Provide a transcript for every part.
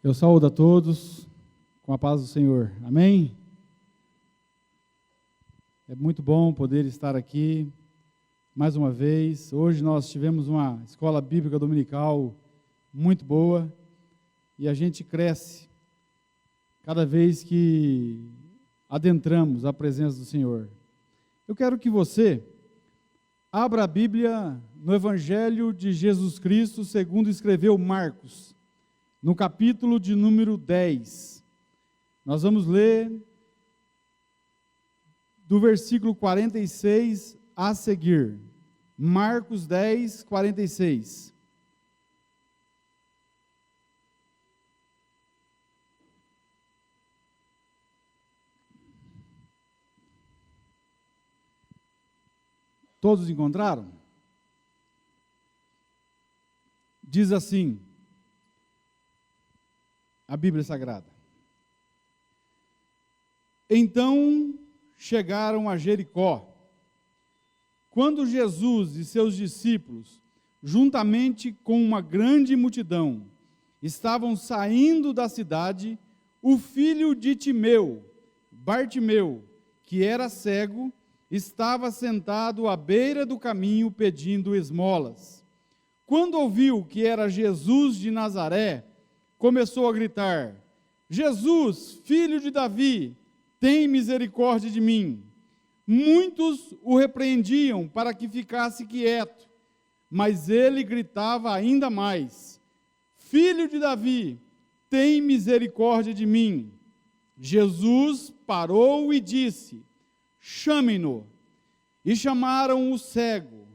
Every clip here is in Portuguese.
Eu saúdo a todos com a paz do Senhor. Amém? É muito bom poder estar aqui mais uma vez. Hoje nós tivemos uma escola bíblica dominical muito boa e a gente cresce cada vez que adentramos a presença do Senhor. Eu quero que você abra a Bíblia no Evangelho de Jesus Cristo, segundo escreveu Marcos, no capítulo de número 10. Nós vamos ler do versículo 46 a seguir. Marcos 10, 46. Todos encontraram? Diz assim a Bíblia Sagrada: Então chegaram a Jericó. Quando Jesus e seus discípulos, juntamente com uma grande multidão, estavam saindo da cidade, o filho de Timeu, Bartimeu, que era cego, estava sentado à beira do caminho pedindo esmolas. Quando ouviu que era Jesus de Nazaré, começou a gritar: Jesus, filho de Davi, tem misericórdia de mim. Muitos o repreendiam para que ficasse quieto, mas ele gritava ainda mais: Filho de Davi, tem misericórdia de mim. Jesus parou e disse: Chamem-no. E chamaram o cego.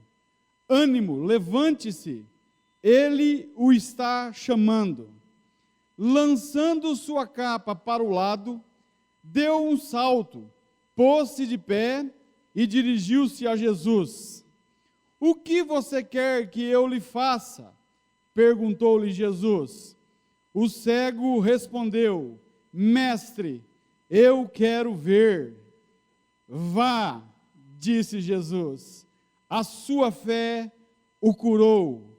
Ânimo, levante-se, ele o está chamando. Lançando sua capa para o lado, deu um salto, pôs-se de pé e dirigiu-se a Jesus. O que você quer que eu lhe faça? Perguntou-lhe Jesus. O cego respondeu: Mestre, eu quero ver. Vá, disse Jesus, a sua fé o curou.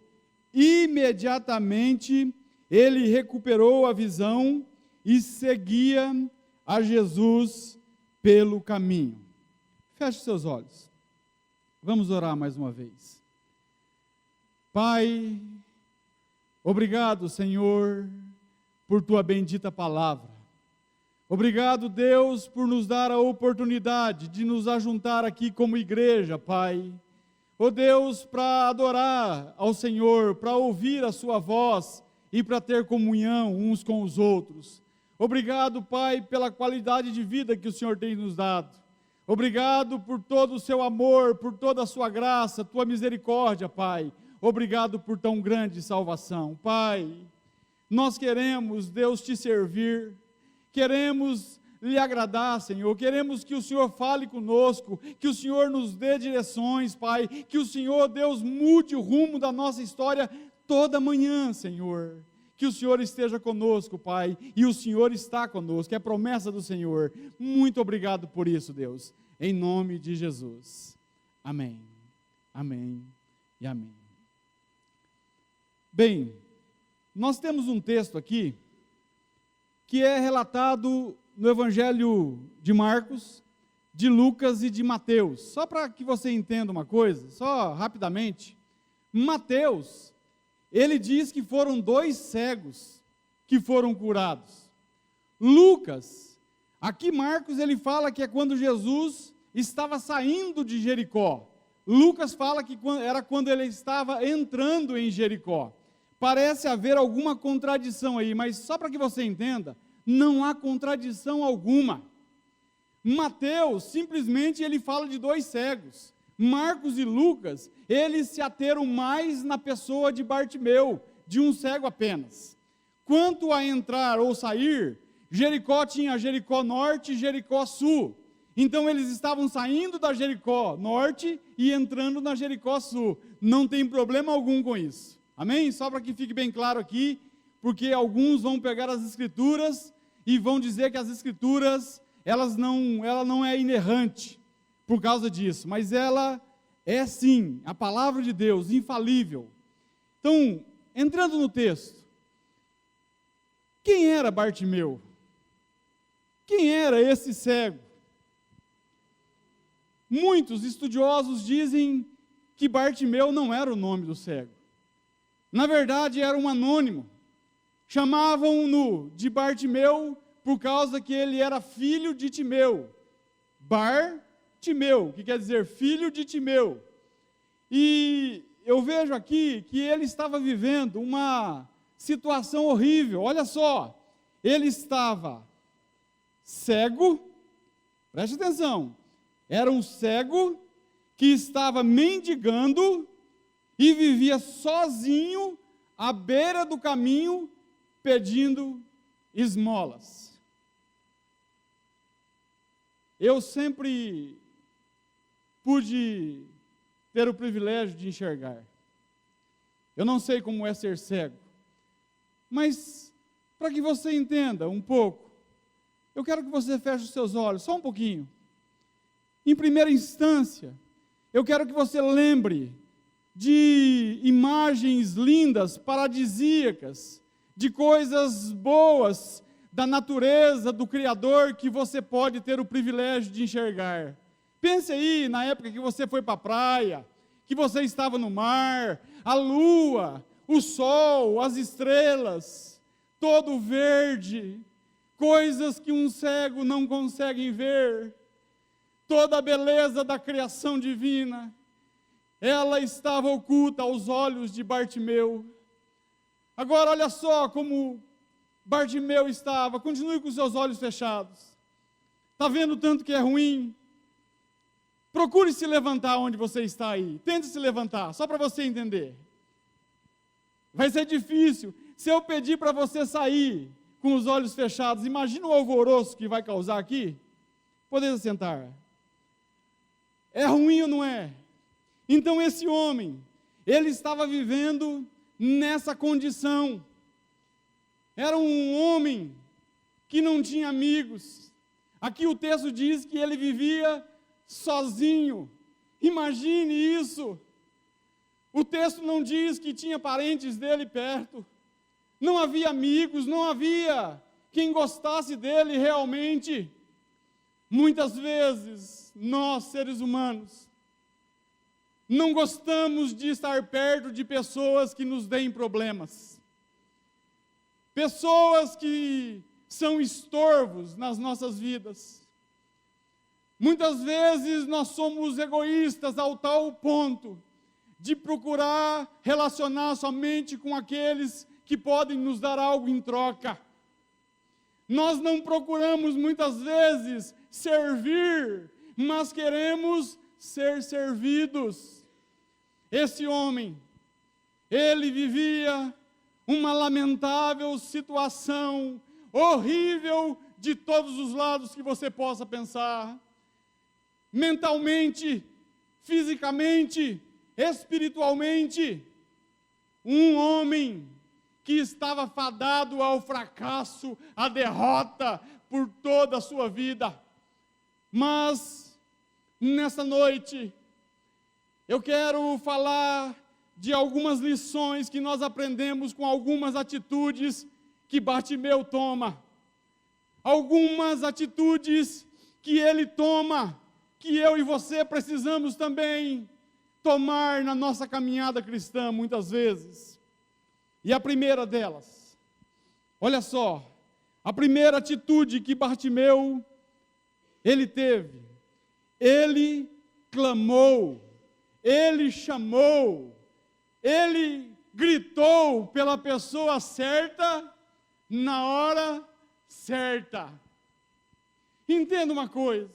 Imediatamente ele recuperou a visão e seguia a Jesus pelo caminho. Feche seus olhos. Vamos orar mais uma vez. Pai, obrigado, Senhor, por tua bendita palavra. Obrigado, Deus, por nos dar a oportunidade de nos ajuntar aqui como igreja, Pai. Ó Deus, para adorar ao Senhor, para ouvir a sua voz e para ter comunhão uns com os outros. Obrigado, Pai, pela qualidade de vida que o Senhor tem nos dado. Obrigado por todo o seu amor, por toda a sua graça, tua misericórdia, Pai. Obrigado por tão grande salvação. Pai, nós queremos, Deus, te servir. Queremos lhe agradar, Senhor, queremos que o Senhor fale conosco, que o Senhor nos dê direções, Pai, que o Senhor, Deus, mude o rumo da nossa história toda manhã, Senhor, que o Senhor esteja conosco, Pai, e o Senhor está conosco, é promessa do Senhor. Muito obrigado por isso, Deus, em nome de Jesus, amém, amém e amém. Bem, nós temos um texto aqui, que é relatado no Evangelho de Marcos, de Lucas e de Mateus. Só para que você entenda uma coisa, só rapidamente, Mateus, ele diz que foram 2 cegos que foram curados. Lucas, aqui Marcos, ele fala que é quando Jesus estava saindo de Jericó. Lucas fala que era quando ele estava entrando em Jericó. Parece haver alguma contradição aí, mas só para que você entenda, não há contradição alguma. Mateus, simplesmente, ele fala de 2 cegos. Marcos e Lucas, eles se ateram mais na pessoa de Bartimeu, de um cego apenas. Quanto a entrar ou sair, Jericó tinha Jericó Norte e Jericó Sul. Então eles estavam saindo da Jericó Norte e entrando na Jericó Sul. Não tem problema algum com isso. Amém? Só para que fique bem claro aqui, porque alguns vão pegar as Escrituras e vão dizer que as Escrituras, ela não é inerrante por causa disso, mas ela é sim, a palavra de Deus, infalível. Então, entrando no texto, Quem era Bartimeu? Quem era esse cego? Muitos estudiosos dizem que Bartimeu não era o nome do cego. Na verdade, era um anônimo. Chamavam-no de Bartimeu por causa que ele era filho de Timeu. Bartimeu, que quer dizer filho de Timeu. E eu vejo aqui que ele estava vivendo uma situação horrível. Olha só, ele estava cego, preste atenção, era um cego que estava mendigando e vivia sozinho à beira do caminho pedindo esmolas. Eu sempre pude ter o privilégio de enxergar. Eu não sei como é ser cego, mas para que você entenda um pouco, eu quero que você feche os seus olhos, só um pouquinho. Em primeira instância, eu quero que você lembre de imagens lindas, paradisíacas, de coisas boas da natureza, do Criador, que você pode ter o privilégio de enxergar. Pense aí na época que você foi para a praia, que você estava no mar, a lua, o sol, as estrelas, todo verde, coisas que um cego não consegue ver, toda a beleza da criação divina, ela estava oculta aos olhos de Bartimeu. Agora olha só como Bartimeu estava, continue com os seus olhos fechados, está vendo tanto que é ruim? Procure se levantar onde você está aí, tente se levantar, só para você entender. Vai ser difícil, se eu pedir para você sair com os olhos fechados, imagina o alvoroço que vai causar aqui. Poder sentar. É ruim ou não é? Então esse homem, ele estava vivendo nessa condição. Era um homem que não tinha amigos. Aqui o texto diz que ele vivia sozinho. Imagine isso. O texto não diz que tinha parentes dele perto. Não havia amigos, não havia quem gostasse dele realmente. Muitas vezes, nós, seres humanos, não gostamos de estar perto de pessoas que nos deem problemas. Pessoas que são estorvos nas nossas vidas. Muitas vezes nós somos egoístas ao tal ponto de procurar relacionar somente com aqueles que podem nos dar algo em troca. Nós não procuramos muitas vezes servir, mas queremos ser servidos. Esse homem, ele vivia uma lamentável situação, horrível de todos os lados que você possa pensar. Mentalmente, fisicamente, espiritualmente, um homem que estava fadado ao fracasso, à derrota por toda a sua vida. Mas, nessa noite, eu quero falar de algumas lições que nós aprendemos com algumas atitudes que Bartimeu toma. Algumas atitudes que ele toma, que eu e você precisamos também tomar na nossa caminhada cristã, muitas vezes. E a primeira delas, olha só, a primeira atitude que Bartimeu, ele teve, ele clamou, ele chamou, ele gritou pela pessoa certa, na hora certa. Entenda uma coisa,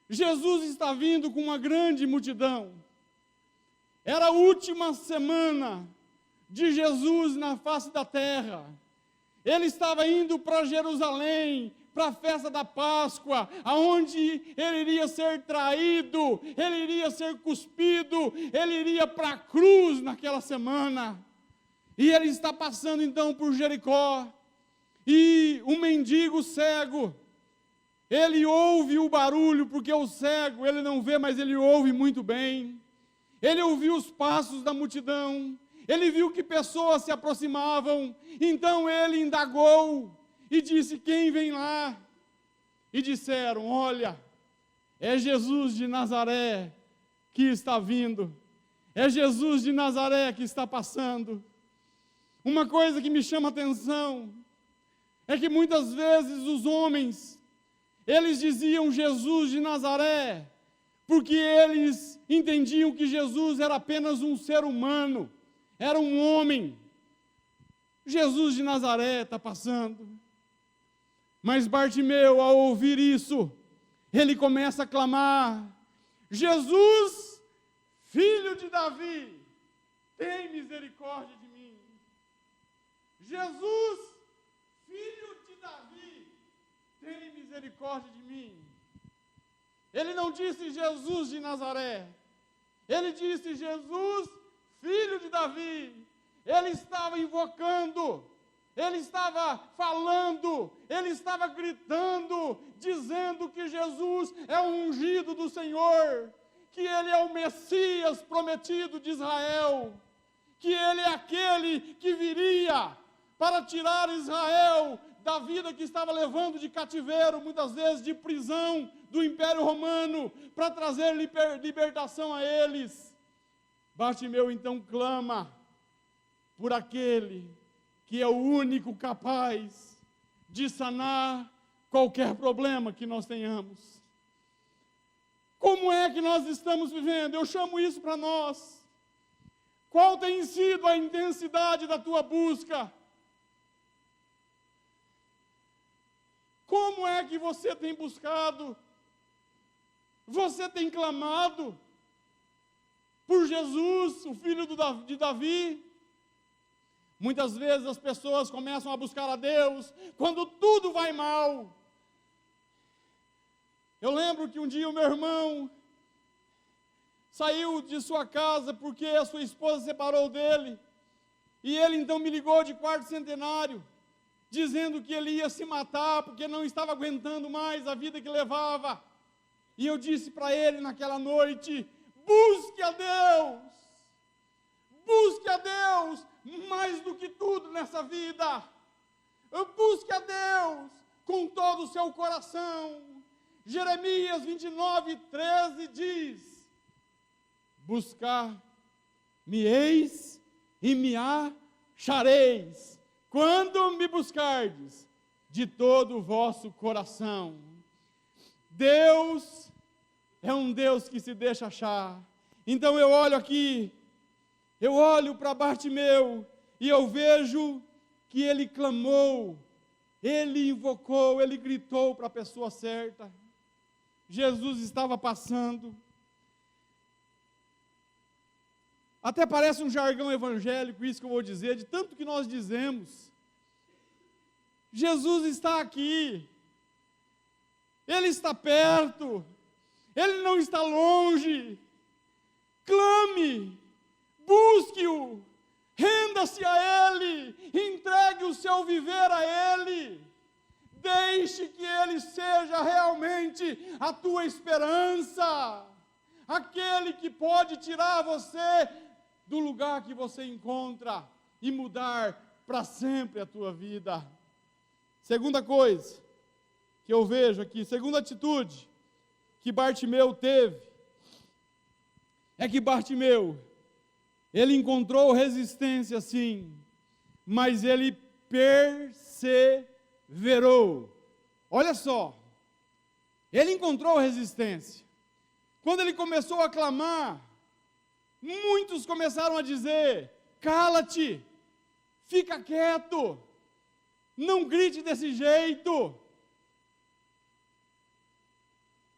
Jesus está vindo com uma grande multidão, era a última semana de Jesus na face da terra, ele estava indo para Jerusalém, para a festa da Páscoa, aonde ele iria ser traído, ele iria ser cuspido, ele iria para a cruz naquela semana, e ele está passando então por Jericó, e um mendigo cego, ele ouve o barulho, porque o cego, ele não vê, mas ele ouve muito bem, ele ouviu os passos da multidão, Ele viu que pessoas se aproximavam, então ele indagou e disse: quem vem lá? E disseram: olha, é Jesus de Nazaré que está vindo, é Jesus de Nazaré que está passando. Uma coisa que me chama a atenção é que muitas vezes os homens, eles diziam Jesus de Nazaré, porque eles entendiam que Jesus era apenas um ser humano, era um homem. Jesus de Nazaré está passando. Mas Bartimeu, ao ouvir isso, ele começa a clamar: Jesus, filho de Davi, tem misericórdia de mim. Jesus, filho de Davi, tem misericórdia de mim. Ele não disse Jesus de Nazaré, ele disse Jesus, filho de Davi. Ele estava invocando, ele estava falando, ele estava gritando, dizendo que Jesus é o ungido do Senhor, que ele é o Messias prometido de Israel, que ele é aquele que viria para tirar Israel da vida que estava levando de cativeiro, muitas vezes de prisão do Império Romano, para trazer libertação a eles. Bartimeu então clama por aquele que é o único capaz de sanar qualquer problema que nós tenhamos. Como é que nós estamos vivendo? Eu chamo isso para nós. Qual tem sido a intensidade da tua busca? Como é que você tem buscado? Você tem clamado por Jesus, o filho de Davi? Muitas vezes as pessoas começam a buscar a Deus quando tudo vai mal. Eu lembro que um dia o meu irmão saiu de sua casa porque a sua esposa se separou dele. E ele então me ligou de quarto centenário, dizendo que ele ia se matar porque não estava aguentando mais a vida que levava. E eu disse para ele naquela noite: busque a Deus, busque a Deus mais do que tudo nessa vida, busque a Deus com todo o seu coração. Jeremias 29:13 diz: buscar-me-eis e me achareis, quando me buscardes de todo o vosso coração. Deus é um Deus que se deixa achar. Então eu olho aqui, eu olho para Bartimeu e eu vejo que ele clamou, ele invocou, ele gritou para a pessoa certa. Jesus estava passando. Até parece um jargão evangélico isso que eu vou dizer, de tanto que nós dizemos. Jesus está aqui, Ele está perto, Ele não está longe. Clame, busque-o, renda-se a Ele, entregue o seu viver a Ele, deixe que Ele seja realmente a tua esperança, aquele que pode tirar você do lugar que você encontra e mudar para sempre a tua vida. Segunda coisa que eu vejo aqui, segunda atitude que Bartimeu teve, é que Bartimeu, ele encontrou resistência sim, mas ele perseverou. Olha só, ele encontrou resistência. Quando ele começou a clamar, muitos começaram a dizer: cala-te, fica quieto, não grite desse jeito.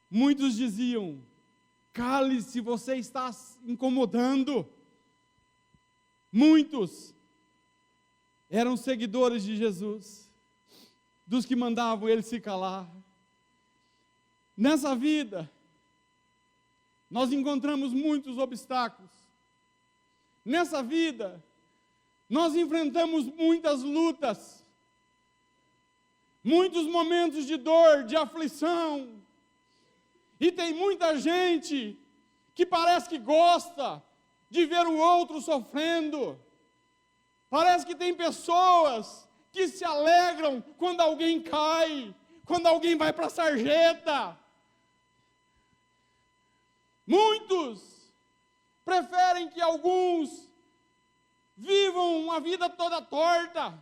Muitos diziam: cale-se, você está incomodando. Muitos eram seguidores de Jesus, dos que mandavam ele se calar. Nessa vida, nós encontramos muitos obstáculos. Nessa vida, nós enfrentamos muitas lutas, muitos momentos de dor, de aflição. E tem muita gente que parece que gosta de ver o outro sofrendo, Parece que tem pessoas que se alegram quando alguém cai, quando alguém vai para a sarjeta. Muitos preferem que alguns vivam uma vida toda torta,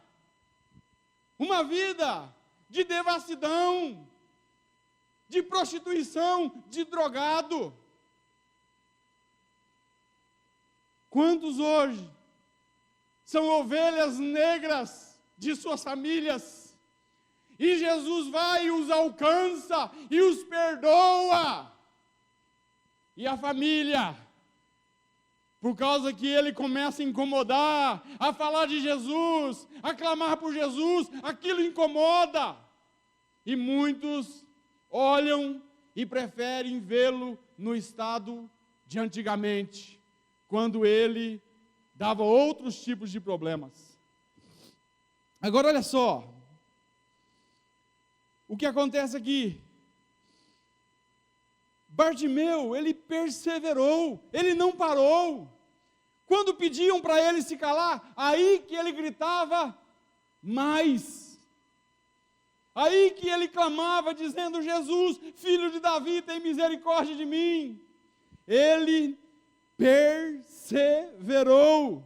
uma vida de devassidão, de prostituição, de drogado. Quantos hoje são ovelhas negras de suas famílias, e Jesus vai e os alcança e os perdoa, e a família, por causa que ele começa a incomodar, a falar de Jesus, a clamar por Jesus, aquilo incomoda, e muitos olham e preferem vê-lo no estado de antigamente, quando ele dava outros tipos de problemas. Agora olha só, o que acontece aqui? Bartimeu, ele perseverou, ele não parou. Quando pediam para ele se calar, aí que ele gritava mais. Aí que ele clamava, dizendo: Jesus, filho de Davi, tem misericórdia de mim. Ele perseverou.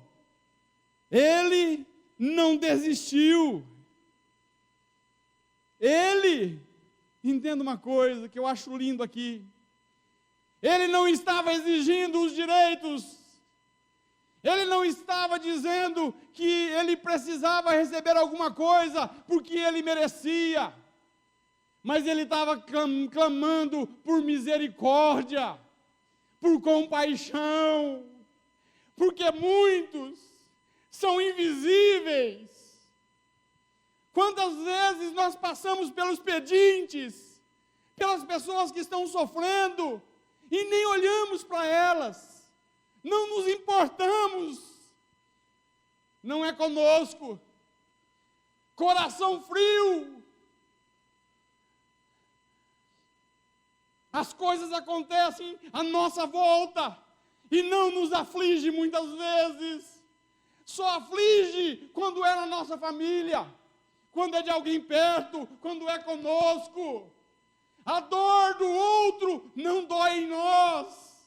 Ele não desistiu. Ele, entenda uma coisa que eu acho lindo aqui, ele não estava exigindo os direitos, ele não estava dizendo que ele precisava receber alguma coisa porque ele merecia, mas ele estava clamando por misericórdia, por compaixão, porque muitos são invisíveis. Quantas vezes nós passamos pelos pedintes, pelas pessoas que estão sofrendo, e nem olhamos para elas, não nos importamos, não é conosco, coração frio. As coisas acontecem à nossa volta, e não nos aflige muitas vezes, só aflige quando é na nossa família, quando é de alguém perto, quando é conosco. A dor do outro não dói em nós.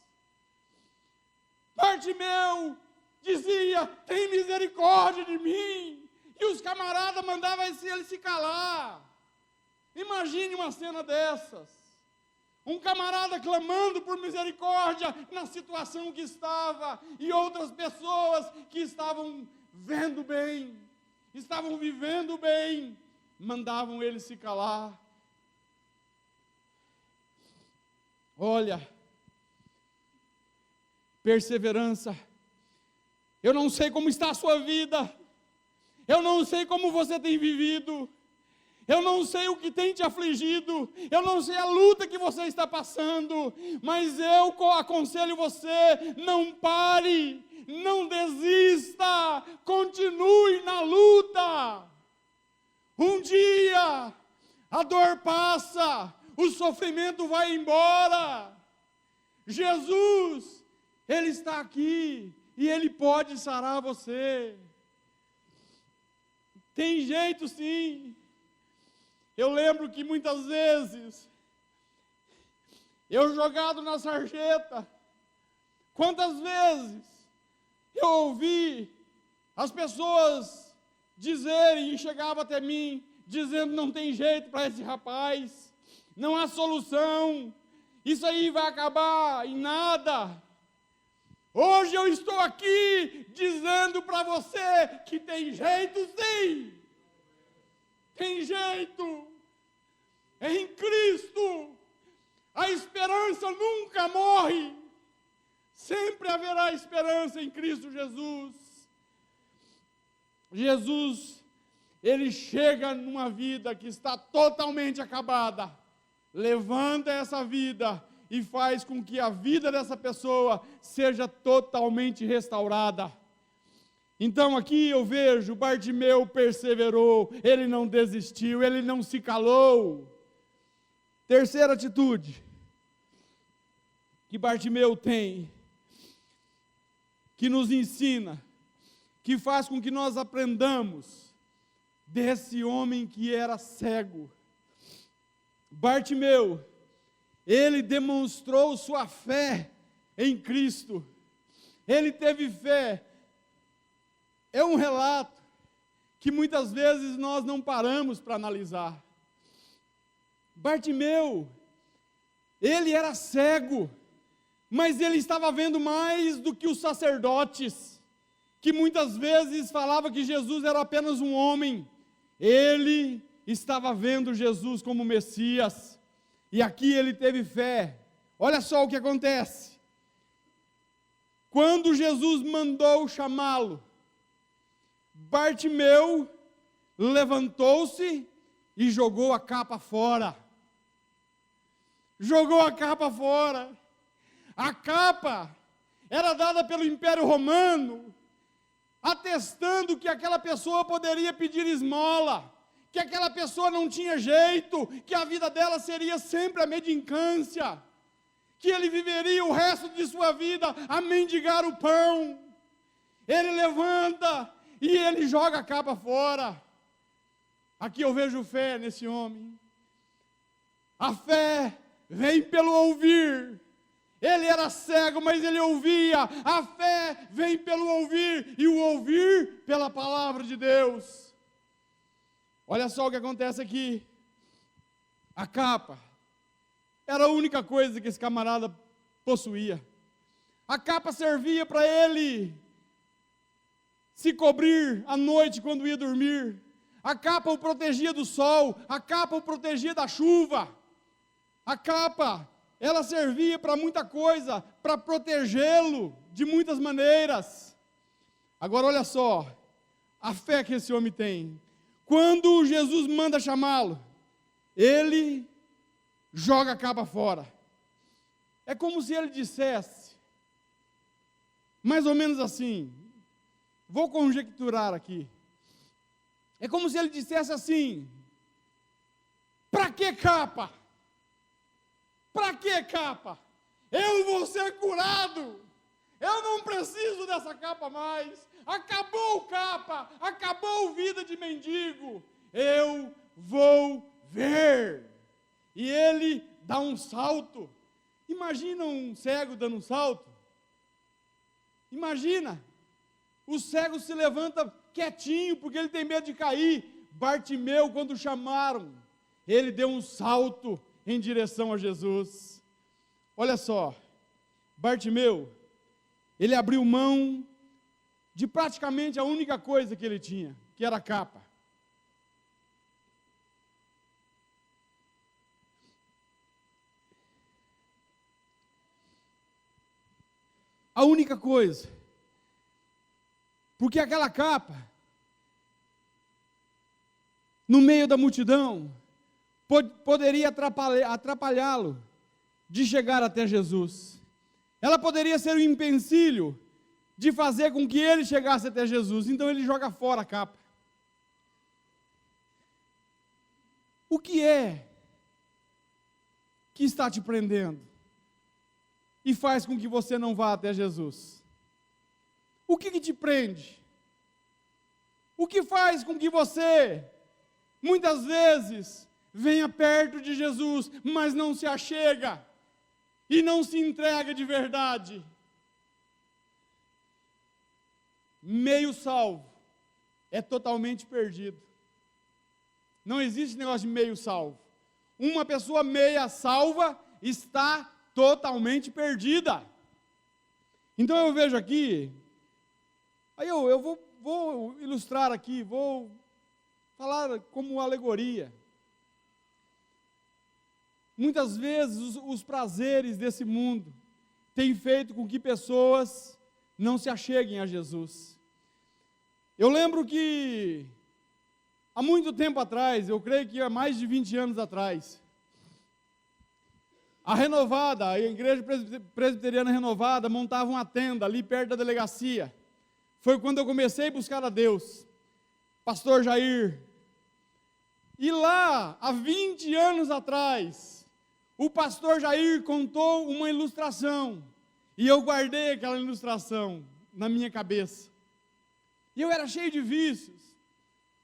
Bartimeu dizia: tem misericórdia de mim. E os camaradas mandavam ele se calar. Imagine uma cena dessas. Um camarada clamando por misericórdia na situação que estava, e outras pessoas que estavam vendo bem, estavam vivendo bem, mandavam ele se calar. Olha, perseverança. Eu não sei como está a sua vida, eu não sei como você tem vivido, eu não sei o que tem te afligido, eu não sei a luta que você está passando, mas eu aconselho você: não pare, não desista, continue na luta. Um dia a dor passa, o sofrimento vai embora. Jesus, Ele está aqui e Ele pode sarar você. Tem jeito sim. Eu lembro que muitas vezes, eu jogado na sarjeta, quantas vezes eu ouvi as pessoas dizerem, e chegavam até mim, dizendo: não tem jeito para esse rapaz, não há solução, isso aí vai acabar em nada. Hoje eu estou aqui dizendo para você que tem jeito sim, tem jeito, em Cristo, a esperança nunca morre, sempre haverá esperança em Cristo Jesus. Jesus, Ele chega numa vida que está totalmente acabada, levanta essa vida e faz com que a vida dessa pessoa seja totalmente restaurada. Então aqui eu vejo, Bartimeu perseverou, ele não desistiu, ele não se calou. Terceira atitude que Bartimeu tem, que nos ensina que faz com que nós aprendamos desse homem que era cego. Bartimeu, ele demonstrou sua fé em Cristo. Ele teve fé. É um relato que muitas vezes nós não paramos para analisar. Bartimeu, ele era cego, mas ele estava vendo mais do que os sacerdotes, que muitas vezes falavam que Jesus era apenas um homem. Ele estava vendo Jesus como Messias, e aqui ele teve fé. Olha só o que acontece. Quando Jesus mandou chamá-lo, Bartimeu levantou-se e jogou a capa fora. Jogou a capa fora. A capa era dada pelo Império Romano, atestando que aquela pessoa poderia pedir esmola, que aquela pessoa não tinha jeito, que a vida dela seria sempre a mendicância, que ele viveria o resto de sua vida a mendigar o pão. Ele levanta e ele joga a capa fora. Aqui eu vejo fé nesse homem. A fé vem pelo ouvir. Ele era cego, mas ele ouvia. A fé vem pelo ouvir, e o ouvir pela palavra de Deus. Olha só o que acontece aqui. A capa era a única coisa que esse camarada possuía. A capa servia para ele se cobrir à noite quando ia dormir. A capa o protegia do sol, a capa o protegia da chuva. A capa, ela servia para muita coisa, para protegê-lo de muitas maneiras. Agora olha só, a fé que esse homem tem. Quando Jesus manda chamá-lo, ele joga a capa fora. É como se ele dissesse, mais ou menos assim, vou conjecturar aqui. É como se ele dissesse assim: para que capa? Para que capa? Eu vou ser curado. Eu não preciso dessa capa mais. Acabou capa, acabou vida de mendigo. Eu vou ver. E ele dá um salto. Imagina um cego dando um salto. Imagina. O cego se levanta quietinho, porque ele tem medo de cair. Bartimeu, quando chamaram, ele deu um salto em direção a Jesus. Olha só, Bartimeu, ele abriu mão de praticamente a única coisa que ele tinha, que era a capa. A única coisa. Porque aquela capa, no meio da multidão, poderia atrapalhá-lo de chegar até Jesus. Ela poderia ser um empecilho de fazer com que ele chegasse até Jesus. Então ele joga fora a capa. O que é que está te prendendo e faz com que você não vá até Jesus? O que te prende? O que faz com que você, muitas vezes, venha perto de Jesus, mas não se achega e não se entrega de verdade? Meio salvo é totalmente perdido. Não existe negócio de meio salvo. Uma pessoa meia salva está totalmente perdida. Então eu vejo aqui, aí eu vou ilustrar aqui, vou falar como alegoria. Muitas vezes os prazeres desse mundo têm feito com que pessoas não se acheguem a Jesus. Eu lembro que há muito tempo atrás, eu creio que há mais de 20 anos atrás, a Igreja Presbiteriana Renovada montava uma tenda ali perto da delegacia. Foi quando eu comecei a buscar a Deus, pastor Jair. E lá, há 20 anos atrás, o pastor Jair contou uma ilustração, e eu guardei aquela ilustração na minha cabeça. E eu era cheio de vícios,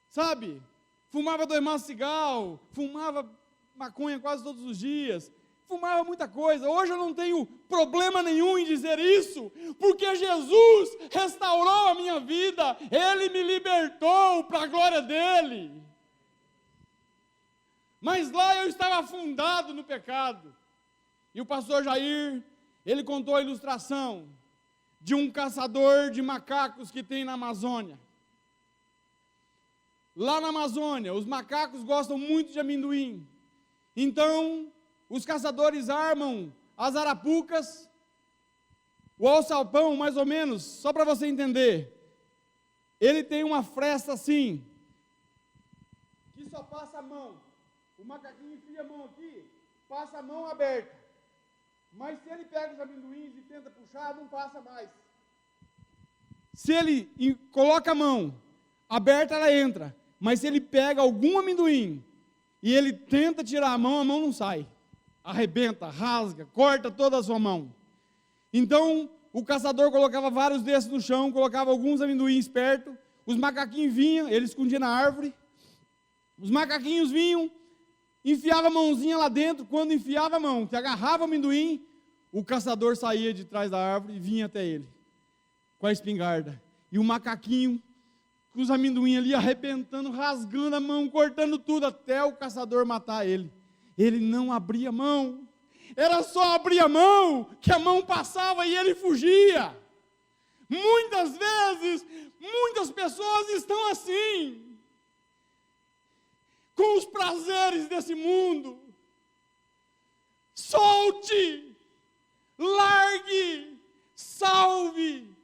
sabe? Fumava 2 maços de cigarro, fumava maconha quase todos os dias, fumava muita coisa. Hoje eu não tenho problema nenhum em dizer isso, porque Jesus restaurou a minha vida, Ele me libertou para a glória dEle. Mas lá eu estava afundado no pecado. E o pastor Jair, ele contou a ilustração de um caçador de macacos que tem na Amazônia. Lá na Amazônia, os macacos gostam muito de amendoim. Então, os caçadores armam as arapucas, o alçapão, mais ou menos, só para você entender. Ele tem uma fresta assim, que só passa a mão. O macaquinho enfia a mão aqui, passa a mão aberta. Mas se ele pega os amendoins e tenta puxar, não passa mais. Se ele coloca a mão aberta, ela entra. Mas se ele pega algum amendoim e ele tenta tirar a mão não sai. Arrebenta, rasga, corta toda a sua mão. Então, o caçador colocava vários desses no chão, colocava alguns amendoins perto, os macaquinhos vinham, ele escondia na árvore, os macaquinhos vinham, enfiava a mãozinha lá dentro. Quando enfiava a mão, que agarrava o amendoim, o caçador saía de trás da árvore e vinha até ele, com a espingarda. E o macaquinho, com os amendoim ali, arrebentando, rasgando a mão, cortando tudo, até o caçador matar ele. Ele não abria a mão. Era só abrir a mão, que a mão passava e ele fugia. Muitas vezes, muitas pessoas estão assim, com os prazeres desse mundo. Solte, largue, salve,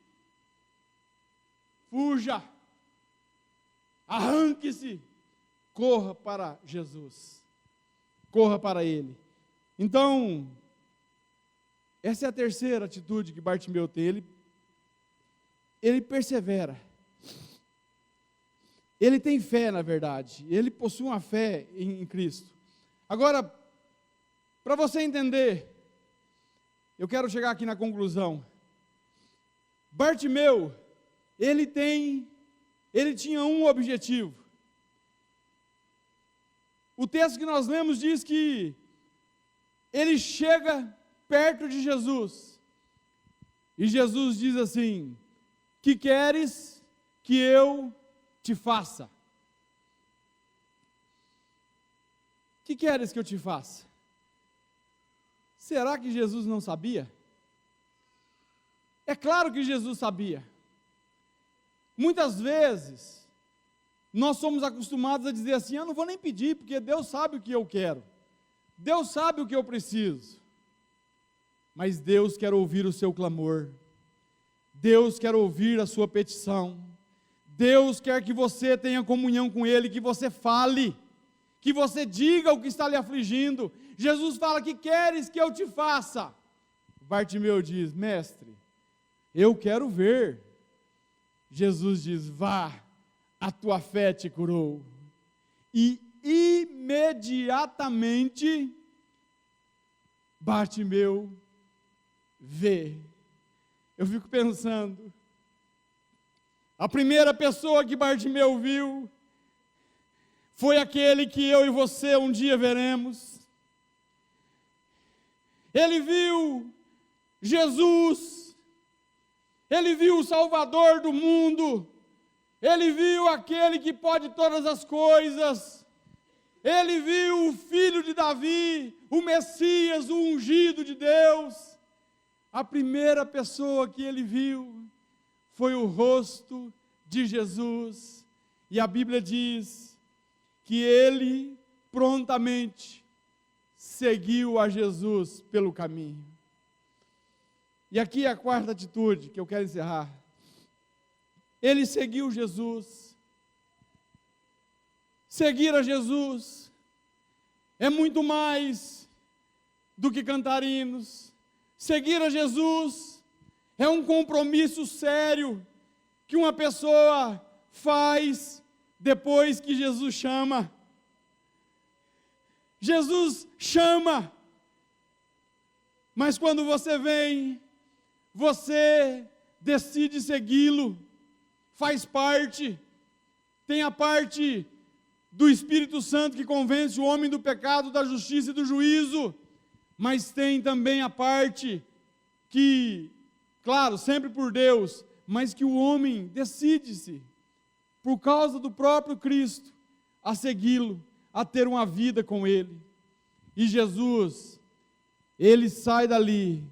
fuja, arranque-se, corra para Jesus, corra para Ele. Então, essa é a terceira atitude que Bartimeu tem. Ele persevera. Ele tem fé, na verdade. Ele possui uma fé em Cristo. Agora, para você entender, eu quero chegar aqui na conclusão. Bartimeu, ele tinha um objetivo. O texto que nós lemos diz que ele chega perto de Jesus. E Jesus diz assim: que queres que eu te faça? Que queres que eu te faça? Será que Jesus não sabia? É claro que Jesus sabia. Muitas vezes, nós somos acostumados a dizer assim: eu não vou nem pedir, porque Deus sabe o que eu quero. Deus sabe o que eu preciso. Mas Deus quer ouvir o seu clamor. Deus quer ouvir a sua petição. Deus quer que você tenha comunhão com Ele, que você fale, que você diga o que está lhe afligindo. Jesus fala: que queres que eu te faça? Bartimeu diz: mestre, eu quero ver. Jesus diz: vá, a tua fé te curou. E imediatamente Bartimeu vê. Eu fico pensando, a primeira pessoa que Bartimeu viu foi aquele que eu e você um dia veremos. Ele viu Jesus, ele viu o Salvador do mundo, ele viu aquele que pode todas as coisas, ele viu o filho de Davi, o Messias, o ungido de Deus. A primeira pessoa que ele viu foi o rosto de Jesus, e a Bíblia diz que ele prontamente seguiu a Jesus pelo caminho. E aqui é a quarta atitude que eu quero encerrar. Ele seguiu Jesus. Seguir a Jesus é muito mais do que cantar hinos. Seguir a Jesus é um compromisso sério que uma pessoa faz depois que Jesus chama. Jesus chama, mas quando você vem, você decide segui-lo. faz parte, tem a parte do Espírito Santo que convence o homem do pecado, da justiça e do juízo, mas tem também a parte que, claro, sempre por Deus, mas que o homem decide-se, por causa do próprio Cristo, a segui-lo, a ter uma vida com Ele. E Jesus, Ele sai dali,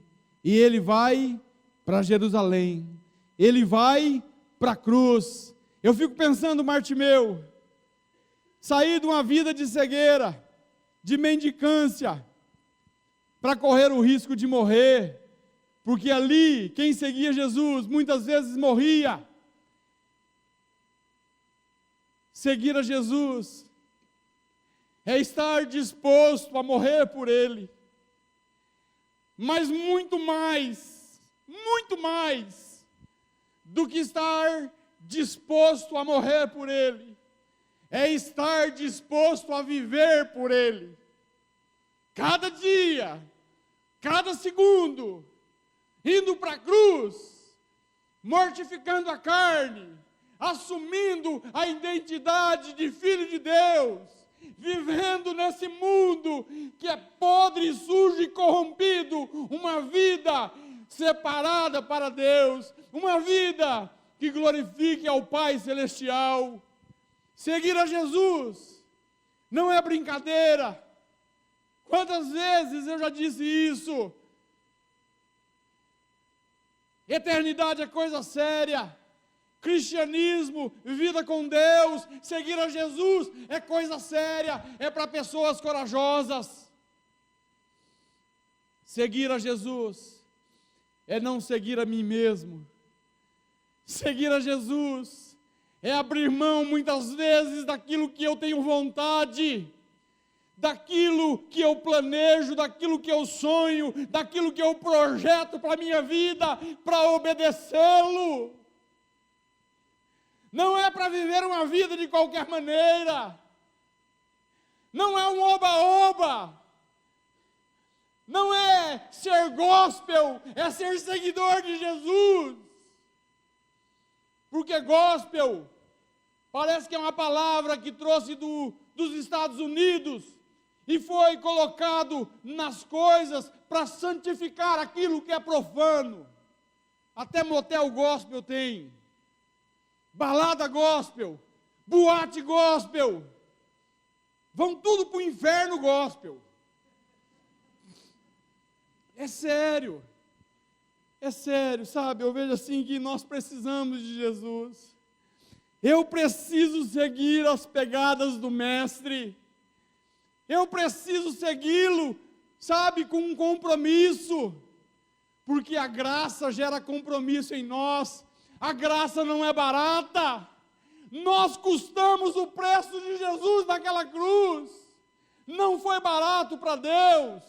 e Ele vai para Jerusalém, Ele vai para a cruz. Eu fico pensando, Bartimeu, sair de uma vida de cegueira, de mendicância, para correr o risco de morrer, porque ali, quem seguia Jesus, muitas vezes morria. Seguir a Jesus é estar disposto a morrer por Ele, mas muito mais do que estar disposto a morrer por Ele, é estar disposto a viver por Ele, cada dia, cada segundo, indo para a cruz, mortificando a carne, assumindo a identidade de filho de Deus, vivendo nesse mundo que é podre, sujo e corrompido, uma vida separada para Deus, uma vida que glorifique ao Pai Celestial. Seguir a Jesus não é brincadeira. Quantas vezes eu já disse isso? Eternidade é coisa séria. Cristianismo, vida com Deus, seguir a Jesus é coisa séria, é para pessoas corajosas. Seguir a Jesus é não seguir a mim mesmo. Seguir a Jesus é abrir mão muitas vezes daquilo que eu tenho vontade, daquilo que eu planejo, daquilo que eu sonho, daquilo que eu projeto para a minha vida, para obedecê-lo. Não é para viver uma vida de qualquer maneira, não é um oba-oba, não é ser gospel, é ser seguidor de Jesus, porque gospel parece que é uma palavra que trouxe dos Estados Unidos e foi colocado nas coisas para santificar aquilo que é profano. Até motel gospel tem, balada gospel, boate gospel, vão tudo para o inferno gospel. É sério, sabe? Eu vejo assim que nós precisamos de Jesus. Eu preciso seguir as pegadas do Mestre. Eu preciso segui-lo, sabe, com um compromisso, porque a graça gera compromisso em nós. A graça não é barata. Nós custamos o preço de Jesus naquela cruz. Não foi barato para Deus.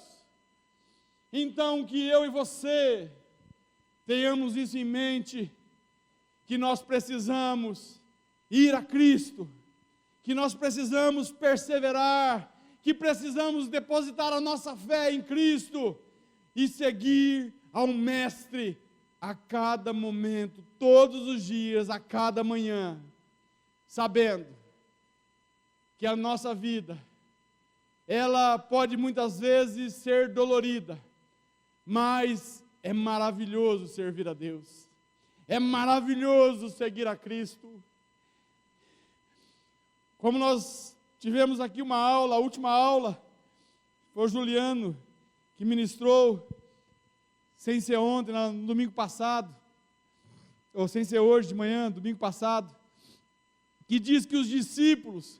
Então, que eu e você tenhamos isso em mente, que nós precisamos ir a Cristo, que nós precisamos perseverar, que precisamos depositar a nossa fé em Cristo e seguir ao Mestre a cada momento, todos os dias, a cada manhã, sabendo que a nossa vida, ela pode muitas vezes ser dolorida, mas é maravilhoso servir a Deus, é maravilhoso seguir a Cristo. Como nós tivemos aqui uma aula, a última aula, foi o Juliano que ministrou, sem ser ontem, no domingo passado, ou sem ser hoje de manhã, domingo passado, que diz que os discípulos,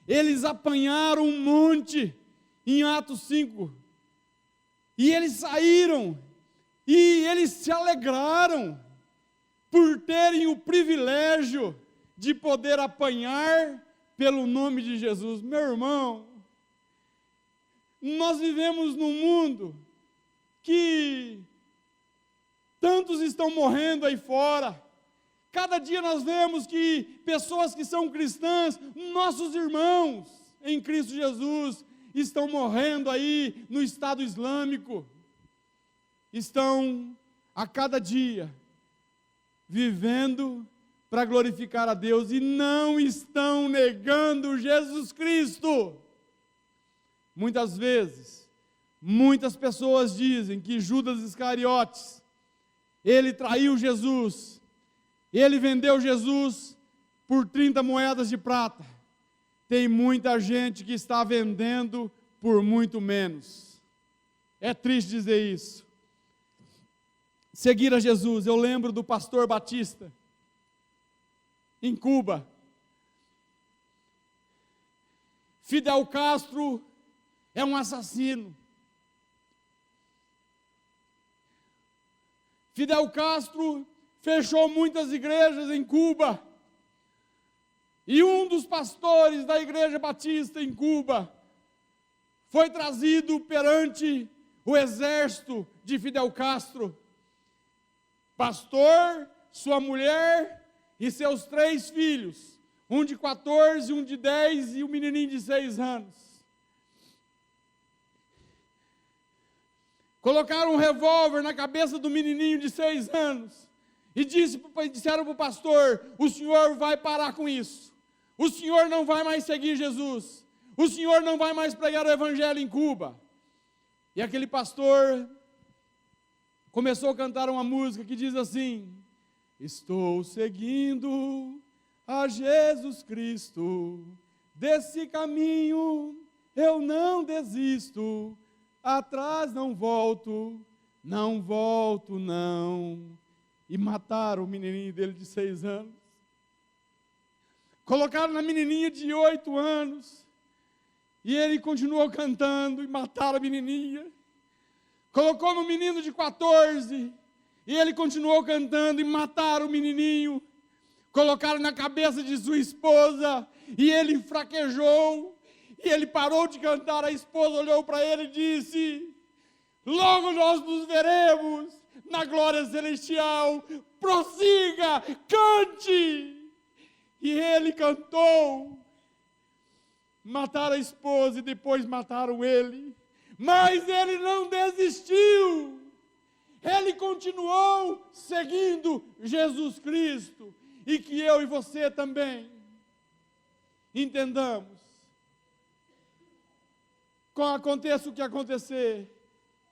eles apanharam um monte, em Atos 5, e eles saíram, e eles se alegraram, por terem o privilégio de poder apanhar pelo nome de Jesus. Meu irmão, nós vivemos num mundo que tantos estão morrendo aí fora. Cada dia nós vemos que pessoas que são cristãs, nossos irmãos em Cristo Jesus, estão morrendo aí no Estado Islâmico. Estão a cada dia vivendo para glorificar a Deus e não estão negando Jesus Cristo. Muitas vezes, muitas pessoas dizem que Judas Iscariotes, ele traiu Jesus, ele vendeu Jesus por 30 moedas de prata. Tem muita gente que está vendendo por muito menos. É triste dizer isso. Seguir a Jesus, eu lembro do pastor Batista, em Cuba. Fidel Castro é um assassino. Fidel Castro fechou muitas igrejas em Cuba. E um dos pastores da igreja batista em Cuba foi trazido perante o exército de Fidel Castro. Pastor, sua mulher e seus 3 filhos, um de 14, um de 10 e um menininho de 6 anos. Colocaram um revólver na cabeça do menininho de 6 anos e disseram para o pastor: o senhor vai parar com isso, o senhor não vai mais seguir Jesus, o senhor não vai mais pregar o evangelho em Cuba. E aquele pastor começou a cantar uma música que diz assim: estou seguindo a Jesus Cristo, desse caminho eu não desisto, atrás não volto, não volto não. E mataram o menininho dele de 6 anos. Colocaram na menininha de 8 anos, e ele continuou cantando, e mataram a menininha. Colocou no menino de 14, e ele continuou cantando, e mataram o menininho. Colocaram na cabeça de sua esposa, e ele fraquejou, e ele parou de cantar. A esposa olhou para ele e disse: logo nós nos veremos na glória celestial, prossiga, cante. E ele cantou. Mataram a esposa e depois mataram ele, mas ele não desistiu, ele continuou seguindo Jesus Cristo. E que eu e você também entendamos, aconteça o que acontecer,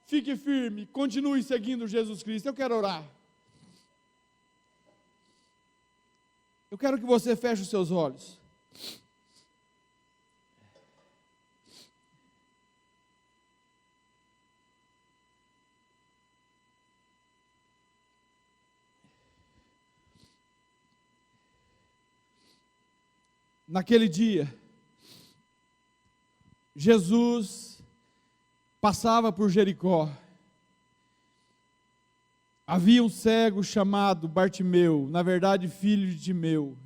fique firme, continue seguindo Jesus Cristo. Eu quero orar. Eu quero que você feche os seus olhos. Naquele dia, Jesus passava por Jericó. Havia um cego chamado Bartimeu, na verdade filho de Timeu,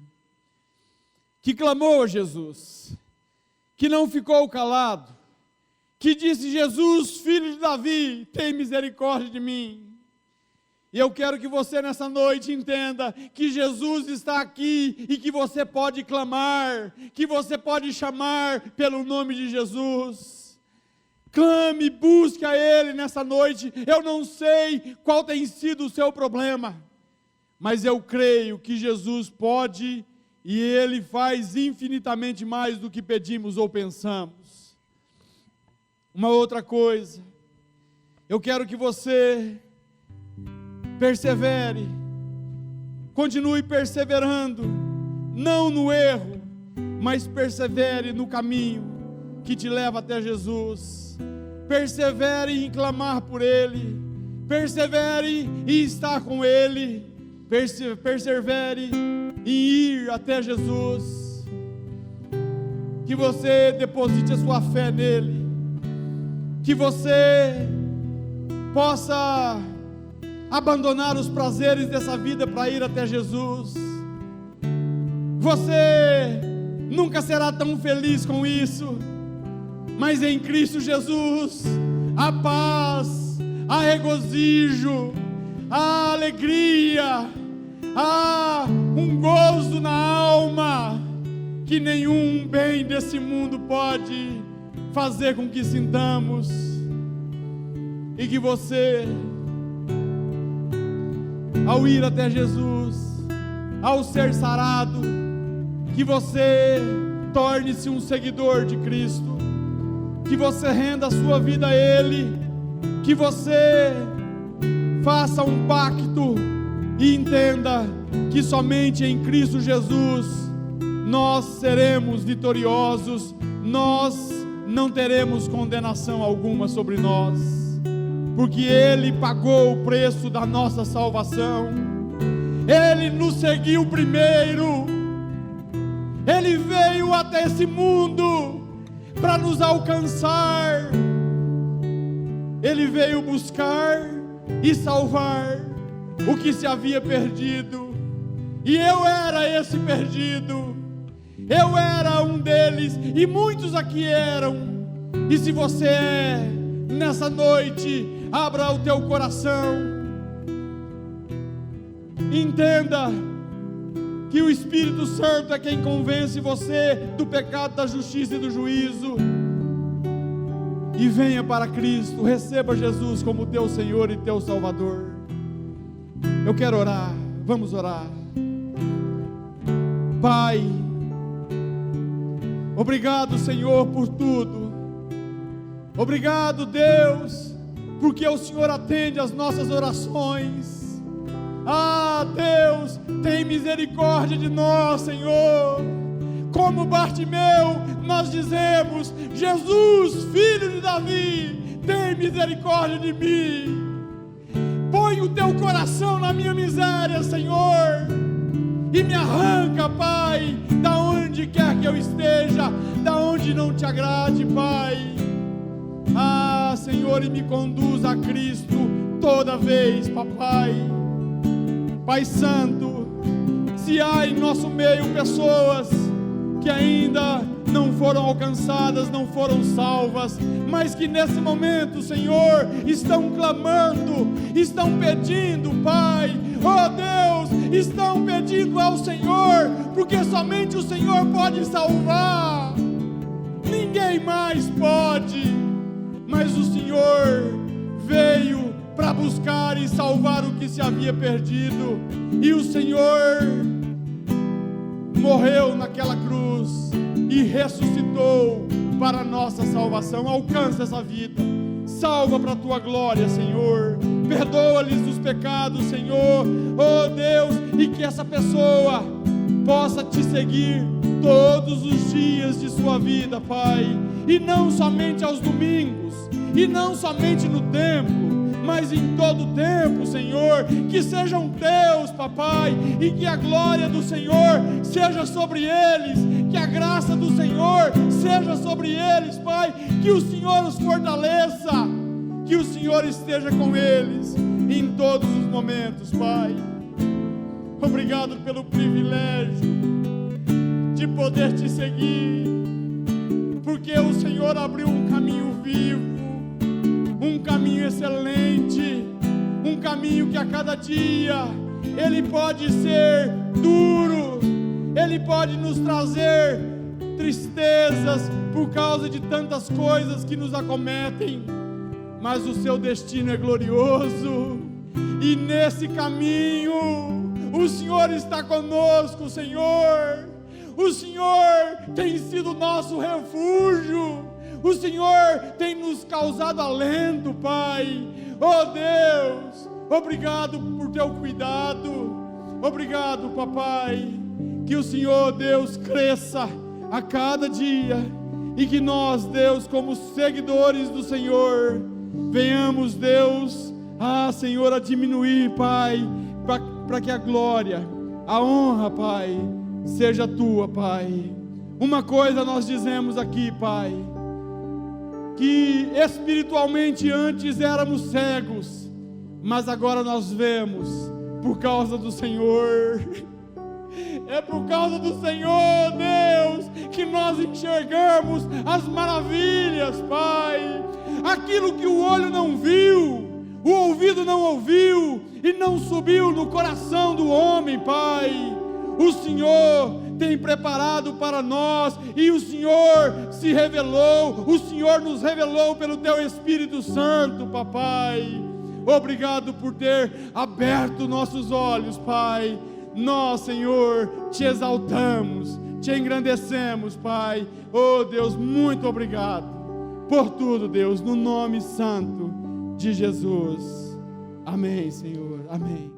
que clamou a Jesus, que não ficou calado, que disse: Jesus, filho de Davi, tem misericórdia de mim. E eu quero que você nessa noite entenda que Jesus está aqui e que você pode clamar, que você pode chamar pelo nome de Jesus. Clame, busque a Ele nessa noite. Eu não sei qual tem sido o seu problema, mas eu creio que Jesus pode e Ele faz infinitamente mais do que pedimos ou pensamos. Uma outra coisa, eu quero que você persevere, continue perseverando, não no erro, mas persevere no caminho que te leva até Jesus. Persevere em clamar por Ele, persevere em estar com Ele, persevere em ir até Jesus. Que você deposite a sua fé nele, que você possa abandonar os prazeres dessa vida para ir até Jesus. Você nunca será tão feliz com isso, mas em Cristo Jesus há paz, há regozijo, há alegria, há um gozo na alma que nenhum bem desse mundo pode fazer com que sintamos. E que você, ao ir até Jesus, ao ser sarado, que você torne-se um seguidor de Cristo, que você renda a sua vida a Ele, que você faça um pacto e entenda que somente em Cristo Jesus nós seremos vitoriosos, nós não teremos condenação alguma sobre nós, porque Ele pagou o preço da nossa salvação, Ele nos seguiu primeiro, Ele veio até esse mundo para nos alcançar, Ele veio buscar e salvar o que se havia perdido, e eu era esse perdido, eu era um deles, e muitos aqui eram. E se você é, nessa noite, abra o teu coração, entenda que o Espírito Santo é quem convence você do pecado, da justiça e do juízo, e venha para Cristo, receba Jesus como teu Senhor e teu Salvador. Eu quero orar, vamos orar. Pai, obrigado, Senhor, por tudo. Obrigado, Deus, porque o Senhor atende as nossas orações. Ah, Deus, tem misericórdia de nós, Senhor. Como Bartimeu, nós dizemos: Jesus, filho de Davi, tem misericórdia de mim. Põe o teu coração na minha miséria, Senhor, e me arranca, Pai, da onde quer que eu esteja, da onde não te agrade, Pai. Ah, Senhor, e me conduz a Cristo toda vez, Papai. Pai Santo, se há em nosso meio pessoas que ainda não foram alcançadas, não foram salvas, mas que nesse momento, Senhor, estão clamando, estão pedindo, Pai, oh Deus, estão pedindo ao Senhor, porque somente o Senhor pode salvar, ninguém mais pode, mas o Senhor veio para buscar e salvar o que se havia perdido, e o Senhor morreu naquela cruz e ressuscitou para a nossa salvação. Alcança essa vida, salva para a tua glória, Senhor, perdoa-lhes os pecados, Senhor, oh Deus, e que essa pessoa possa te seguir todos os dias de sua vida, Pai, e não somente aos domingos, e não somente no templo, mas em todo o tempo, Senhor, que sejam teus, Papai, e que a glória do Senhor seja sobre eles, que a graça do Senhor seja sobre eles, Pai, que o Senhor os fortaleça, que o Senhor esteja com eles em todos os momentos, Pai. Obrigado pelo privilégio de poder te seguir, porque o Senhor abriu um caminho vivo, um caminho excelente, um caminho que a cada dia ele pode ser duro, ele pode nos trazer tristezas por causa de tantas coisas que nos acometem, mas o seu destino é glorioso, e nesse caminho o Senhor está conosco, Senhor. O Senhor tem sido nosso refúgio, o Senhor tem nos causado alento, Pai. Oh Deus, obrigado por teu cuidado, obrigado, Papai, que o Senhor, Deus, cresça a cada dia, e que nós, Deus, como seguidores do Senhor, venhamos, Deus, Senhor, a diminuir, Pai, para que a glória, a honra, Pai, seja tua, Pai. Uma coisa nós dizemos aqui, Pai, que espiritualmente antes éramos cegos, mas agora nós vemos por causa do Senhor. É por causa do Senhor, Deus, que nós enxergamos as maravilhas, Pai. Aquilo que o olho não viu, o ouvido não ouviu e não subiu no coração do homem, Pai, o Senhor tem preparado para nós, e o Senhor se revelou, o Senhor nos revelou pelo teu Espírito Santo, Papai. Obrigado por ter aberto nossos olhos, Pai, Nós, Senhor, te exaltamos, te engrandecemos, Pai. Oh, Deus, muito obrigado por tudo, Deus, no nome santo de Jesus. Amém, Senhor. Amém.